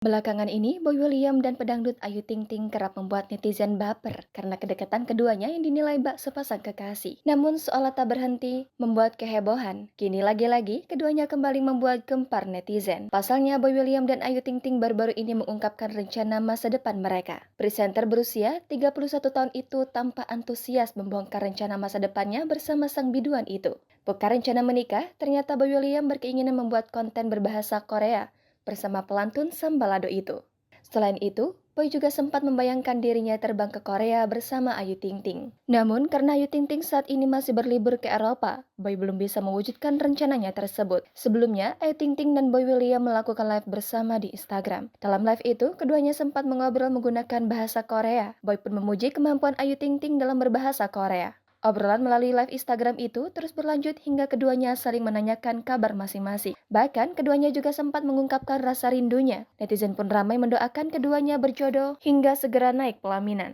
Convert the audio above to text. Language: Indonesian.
Belakangan ini, Boy William dan pedangdut Ayu Ting Ting kerap membuat netizen baper karena kedekatan keduanya yang dinilai bak sepasang kekasih. Namun seolah tak berhenti membuat kehebohan, kini lagi-lagi keduanya kembali membuat gempar netizen. Pasalnya, Boy William dan Ayu Ting Ting baru-baru ini mengungkapkan rencana masa depan mereka. Presenter berusia 31 tahun itu tampak antusias membongkar rencana masa depannya bersama sang biduan itu. Bukan rencana menikah, ternyata Boy William berkeinginan membuat konten berbahasa Korea bersama pelantun sang balado itu. Selain itu, Boy juga sempat membayangkan dirinya terbang ke Korea bersama Ayu Ting Ting. Namun, karena Ayu Ting Ting saat ini masih berlibur ke Eropa, Boy belum bisa mewujudkan rencananya tersebut. Sebelumnya, Ayu Ting Ting dan Boy William melakukan live bersama di Instagram. Dalam live itu, keduanya sempat mengobrol menggunakan bahasa Korea. Boy pun memuji kemampuan Ayu Ting Ting dalam berbahasa Korea. Obrolan melalui live Instagram itu terus berlanjut hingga keduanya saling menanyakan kabar masing-masing. Bahkan, keduanya juga sempat mengungkapkan rasa rindunya. Netizen pun ramai mendoakan keduanya berjodoh hingga segera naik pelaminan.